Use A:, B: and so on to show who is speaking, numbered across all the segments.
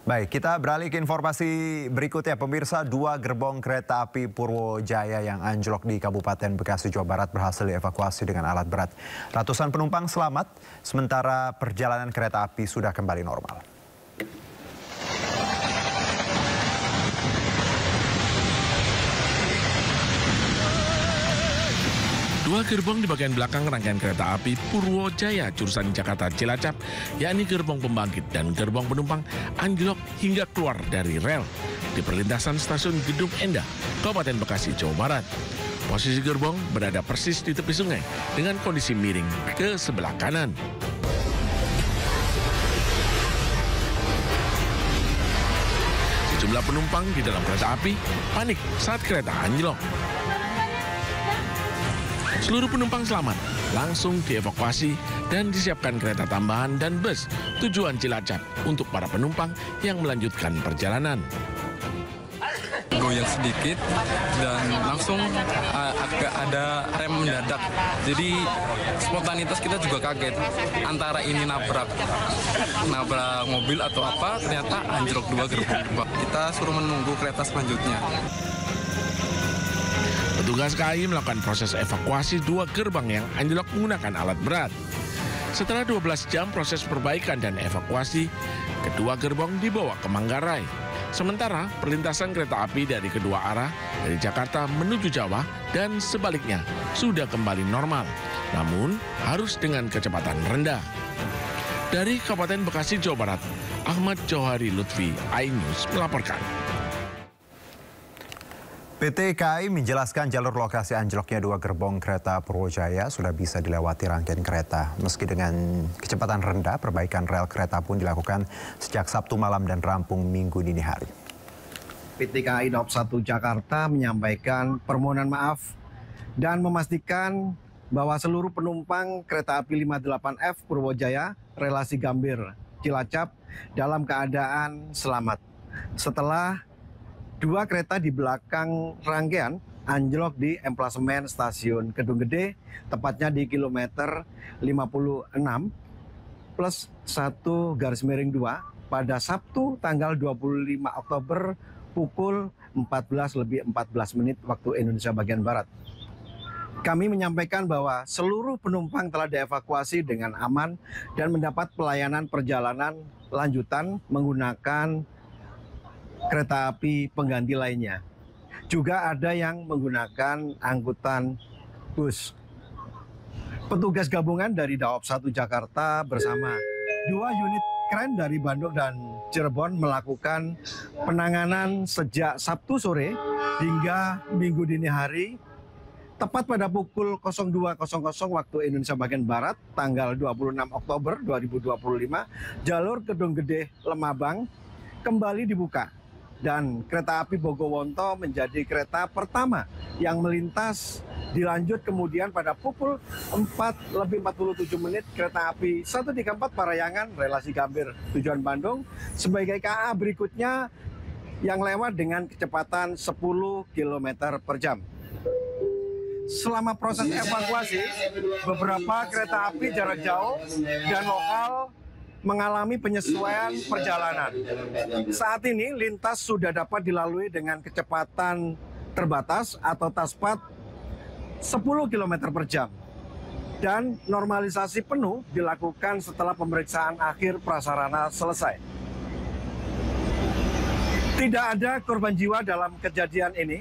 A: Baik, kita beralih ke informasi berikutnya. Pemirsa, 2 gerbong kereta api Purwojaya yang anjlok di Kabupaten Bekasi, Jawa Barat berhasil dievakuasi dengan alat berat. Ratusan penumpang selamat, sementara perjalanan kereta api sudah kembali normal.
B: Dua gerbong di bagian belakang rangkaian kereta api Purwojaya jurusan Jakarta Cilacap, yakni gerbong pembangkit dan gerbong penumpang, anjlok hingga keluar dari rel di perlintasan stasiun Gedung Endah, Kabupaten Bekasi, Jawa Barat. Posisi gerbong berada persis di tepi sungai dengan kondisi miring ke sebelah kanan. Sejumlah penumpang di dalam kereta api panik saat kereta anjlok. Seluruh penumpang selamat, langsung dievakuasi dan disiapkan kereta tambahan dan bus tujuan Cilacap untuk para penumpang yang melanjutkan perjalanan.
C: Goyang sedikit dan langsung agak ada rem mendadak. Jadi spontanitas kita juga kaget. Antara ini nabrak mobil atau apa, ternyata anjlok 2 gerbong. Kita suruh menunggu kereta selanjutnya.
B: Petugas KAI melakukan proses evakuasi 2 gerbang yang anjlok menggunakan alat berat. Setelah 12 jam proses perbaikan dan evakuasi, kedua gerbong dibawa ke Manggarai. Sementara perlintasan kereta api dari kedua arah dari Jakarta menuju Jawa dan sebaliknya sudah kembali normal, namun harus dengan kecepatan rendah. Dari Kabupaten Bekasi, Jawa Barat, Ahmad Johari Lutfi, iNews melaporkan.
A: PT KAI menjelaskan jalur lokasi anjloknya 2 gerbong kereta Purwojaya sudah bisa dilewati rangkaian kereta. Meski dengan kecepatan rendah, perbaikan rel kereta pun dilakukan sejak Sabtu malam dan rampung Minggu dini hari.
D: PT KAI Daob 1 Jakarta menyampaikan permohonan maaf dan memastikan bahwa seluruh penumpang kereta api 58F Purwojaya relasi Gambir Cilacap dalam keadaan selamat. Setelah 2 kereta di belakang rangkaian anjlok di emplasemen stasiun Kedung Gede, tepatnya di kilometer 56 plus 1/2 pada Sabtu tanggal 25 Oktober pukul 14:14 waktu Indonesia bagian Barat. Kami menyampaikan bahwa seluruh penumpang telah dievakuasi dengan aman dan mendapat pelayanan perjalanan lanjutan menggunakan kereta api pengganti lainnya. Juga ada yang menggunakan angkutan bus. Petugas gabungan dari Daob 1 Jakarta bersama 2 unit kren dari Bandung dan Cirebon melakukan penanganan sejak Sabtu sore hingga Minggu dini hari. Tepat pada pukul 02.00 waktu Indonesia bagian Barat, tanggal 26 Oktober 2025, jalur Kedung Gede Lemabang kembali dibuka. Dan kereta api Bogowonto menjadi kereta pertama yang melintas. Dilanjut kemudian pada pukul 4:47 kereta api 134 Parayangan relasi Gambir tujuan Bandung sebagai KA berikutnya yang lewat dengan kecepatan 10 km per jam. Selama proses evakuasi, beberapa kereta api jarak jauh dan lokal mengalami penyesuaian perjalanan. Saat ini lintas sudah dapat dilalui dengan kecepatan terbatas atau taspat 10 km per jam. Dan normalisasi penuh dilakukan setelah pemeriksaan akhir prasarana selesai. Tidak ada korban jiwa dalam kejadian ini.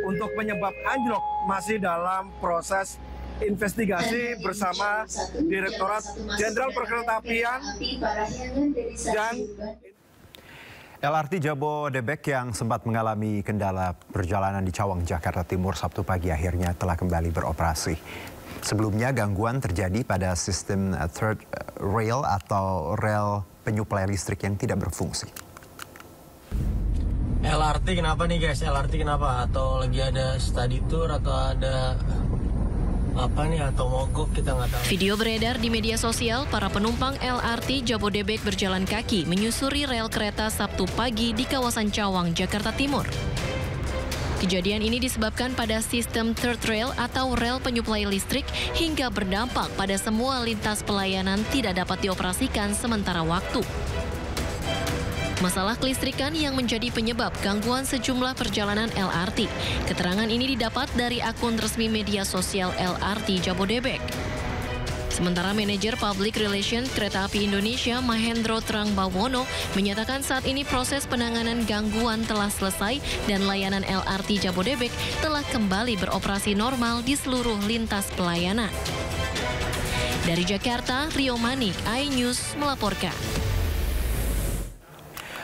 D: Untuk penyebab anjlok masih dalam proses investigasi bersama Direktorat Jenderal Perkeretaapian dan
A: LRT Jabodebek yang sempat mengalami kendala perjalanan di Cawang, Jakarta Timur Sabtu pagi akhirnya telah kembali beroperasi. Sebelumnya gangguan terjadi pada sistem third rail atau rel penyuplai listrik yang tidak berfungsi.
E: LRT kenapa nih guys? LRT kenapa? Atau lagi ada study tour atau ada apa nih atau mogok, kita nggak tahu.
F: Video beredar di media sosial, para penumpang LRT Jabodebek berjalan kaki menyusuri rel kereta Sabtu pagi di kawasan Cawang, Jakarta Timur. Kejadian ini disebabkan pada sistem third rail atau rel penyuplai listrik hingga berdampak pada semua lintas pelayanan tidak dapat dioperasikan sementara waktu. masalah kelistrikan yang menjadi penyebab gangguan sejumlah perjalanan LRT. Keterangan ini didapat dari akun resmi media sosial LRT Jabodebek. Sementara manajer Public Relations Kereta Api Indonesia Mahendro Trangbawono menyatakan saat ini proses penanganan gangguan telah selesai dan layanan LRT Jabodebek telah kembali beroperasi normal di seluruh lintas pelayanan. Dari Jakarta, Rio Manik, iNews melaporkan.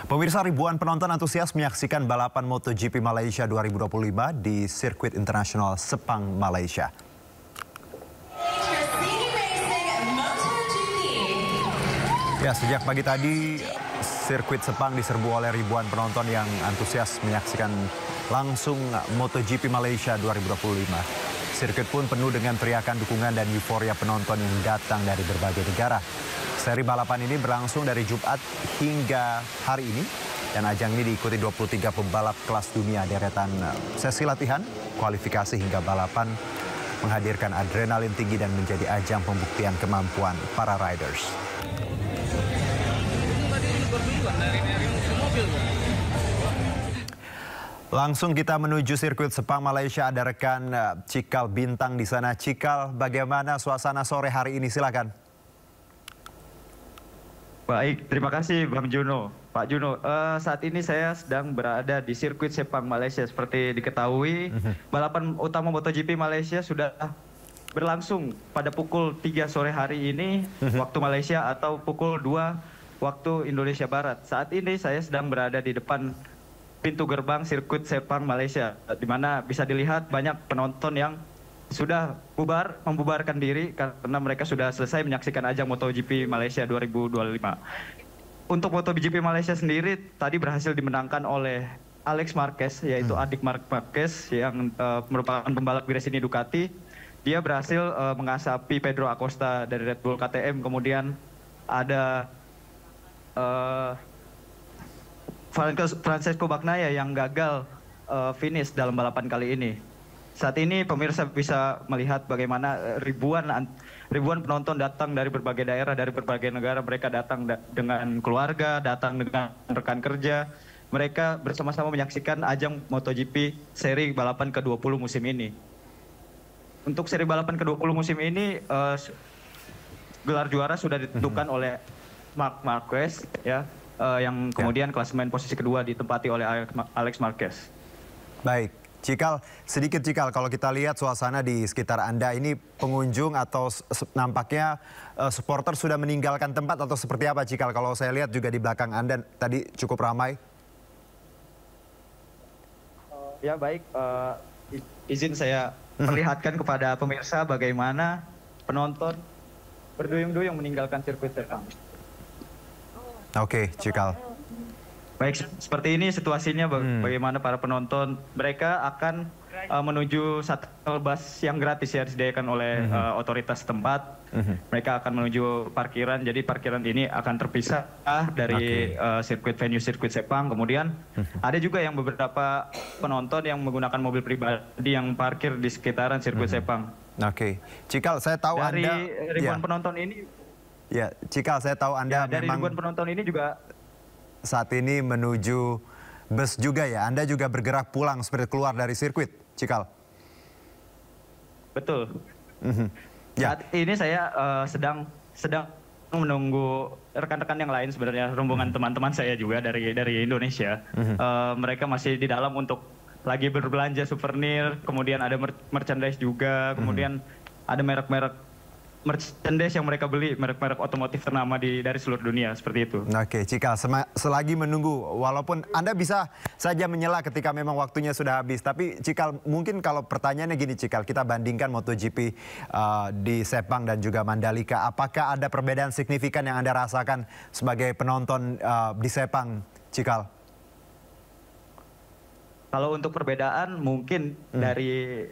A: Pemirsa, ribuan penonton antusias menyaksikan balapan MotoGP Malaysia 2025 di sirkuit internasional Sepang, Malaysia. Ya, sejak pagi tadi, sirkuit Sepang diserbu oleh ribuan penonton yang antusias menyaksikan langsung MotoGP Malaysia 2025. Sirkuit pun penuh dengan teriakan dukungan dan euforia penonton yang datang dari berbagai negara. Seri balapan ini berlangsung dari Jumat hingga hari ini, dan ajang ini diikuti 23 pembalap kelas dunia. Deretan sesi latihan, kualifikasi hingga balapan menghadirkan adrenalin tinggi dan menjadi ajang pembuktian kemampuan para riders. Langsung kita menuju sirkuit Sepang, Malaysia. Ada rekan Cikal Bintang di sana. Cikal, bagaimana suasana sore hari ini? Silakan.
G: Baik, terima kasih Bang Juno. Pak Juno, saat ini saya sedang berada di sirkuit Sepang, Malaysia. Seperti diketahui, balapan utama MotoGP Malaysia sudah berlangsung pada pukul 3 sore hari ini, waktu Malaysia, atau pukul 2 waktu Indonesia Barat. Saat ini saya sedang berada di depan pintu gerbang sirkuit Sepang, Malaysia, di mana bisa dilihat banyak penonton yang sudah membubarkan diri karena mereka sudah selesai menyaksikan ajang MotoGP Malaysia 2025. Untuk MotoGP Malaysia sendiri tadi berhasil dimenangkan oleh Alex Marquez, yaitu adik Marc Marquez yang merupakan pembalap Gresini Ducati. Dia berhasil mengasapi Pedro Acosta dari Red Bull KTM. Kemudian ada Francesco Bagnaia yang gagal finish dalam balapan kali ini. Saat ini pemirsa bisa melihat bagaimana ribuan penonton datang dari berbagai daerah, dari berbagai negara. Mereka datang dengan keluarga, datang dengan rekan kerja. Mereka bersama-sama menyaksikan ajang MotoGP seri balapan ke-20 musim ini. Untuk seri balapan ke-20 musim ini, gelar juara sudah ditentukan oleh Marc Marquez, ya, yang kemudian klasemen posisi kedua ditempati oleh Alex Marquez.
A: Baik, Cikal, sedikit Cikal, kalau kita lihat suasana di sekitar Anda ini, pengunjung atau nampaknya supporter sudah meninggalkan tempat atau seperti apa Cikal? Kalau saya lihat juga di belakang Anda tadi cukup ramai.
G: Ya baik, izin saya perlihatkan kepada pemirsa bagaimana penonton berduyung-duyung meninggalkan sirkuit Sepang.
A: Oke, Cikal.
G: Baik, seperti ini situasinya bagaimana para penonton. Mereka akan menuju shuttle bus yang gratis ya disediakan oleh otoritas tempat. Mereka akan menuju parkiran, jadi parkiran ini akan terpisah dari sirkuit Sepang. Kemudian ada juga yang beberapa penonton yang menggunakan mobil pribadi yang parkir di sekitaran sirkuit Sepang.
A: Oke, Cikal, saya tahu
G: dari
A: Anda
G: ribuan penonton ini.
A: Ya, Cikal, saya tahu Anda
G: dari
A: memang
G: ribuan penonton ini juga
A: saat ini menuju bus juga ya. Anda juga bergerak pulang seperti keluar dari sirkuit, Cikal.
G: Betul.
A: Ya.
G: Saat ini saya sedang menunggu rekan-rekan yang lain, sebenarnya rombongan teman-teman saya juga dari Indonesia. Mereka masih di dalam untuk lagi berbelanja souvenir, kemudian ada merchandise juga, kemudian ada merek-merek merchandise yang mereka beli, merek-merek otomotif ternama dari seluruh dunia, seperti itu.
A: Oke, Cikal, selagi menunggu, walaupun Anda bisa saja menyela ketika memang waktunya sudah habis, tapi Cikal, mungkin kalau pertanyaannya gini Cikal, kita bandingkan MotoGP di Sepang dan juga Mandalika, apakah ada perbedaan signifikan yang Anda rasakan sebagai penonton di Sepang, Cikal?
G: Kalau untuk perbedaan mungkin dari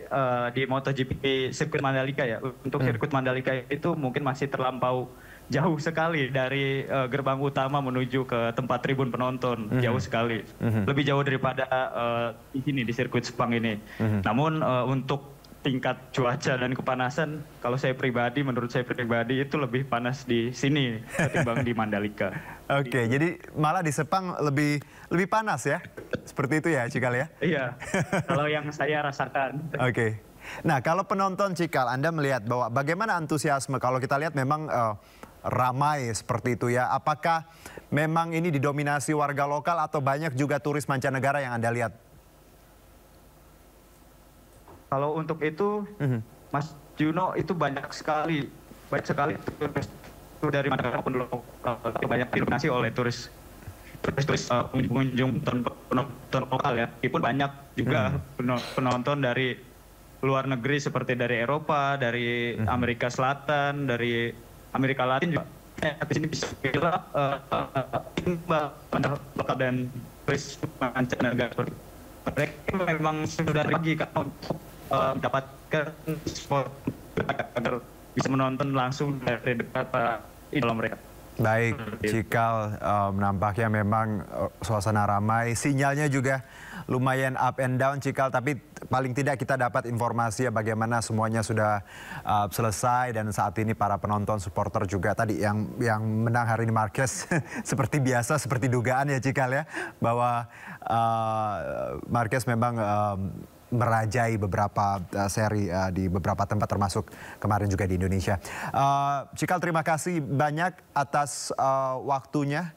G: di MotoGP sirkuit Mandalika ya, untuk sirkuit Mandalika itu mungkin masih terlampau jauh sekali dari gerbang utama menuju ke tempat tribun penonton, jauh sekali, lebih jauh daripada di sini di sirkuit Sepang ini. Namun untuk tingkat cuaca dan kepanasan, kalau menurut saya pribadi itu lebih panas di sini ketimbang di Mandalika.
A: Oke, jadi malah di Sepang lebih panas ya? Seperti itu ya, Cikal ya?
G: Iya, kalau yang saya rasakan.
A: Oke. Nah, kalau penonton Cikal, Anda melihat bahwa bagaimana antusiasme kalau kita lihat memang ramai seperti itu ya. Apakah memang ini didominasi warga lokal atau banyak juga turis mancanegara yang Anda lihat?
G: Kalau untuk itu, Mas Juno, itu banyak sekali turis dari mana pun banyak didominasi oleh turis pengunjung penonton lokal ya. Meskipun banyak juga penonton dari luar negeri seperti dari Eropa, dari Amerika Selatan, dari Amerika Latin juga. Di sini bisa kira lokal dan turis mancanegara. Mereka memang sudah lagi untuk mendapatkan spot agar bisa menonton langsung dari dekat para idola mereka.
A: Baik, Cikal, nampaknya memang suasana ramai, sinyalnya juga lumayan up and down, Cikal, tapi paling tidak kita dapat informasi ya bagaimana semuanya sudah selesai dan saat ini para penonton supporter juga tadi yang menang hari ini Marquez seperti biasa, seperti dugaan ya Cikal ya, bahwa Marquez memang merajai beberapa seri di beberapa tempat termasuk kemarin juga di Indonesia. Cikal, terima kasih banyak atas waktunya.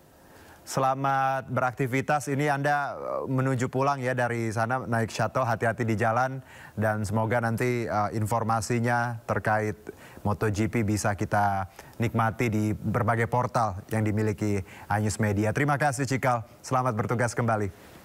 A: Selamat beraktivitas. Ini Anda menuju pulang ya dari sana naik shuttle, hati-hati di jalan dan semoga nanti informasinya terkait MotoGP bisa kita nikmati di berbagai portal yang dimiliki iNews Media. Terima kasih Cikal. Selamat bertugas kembali.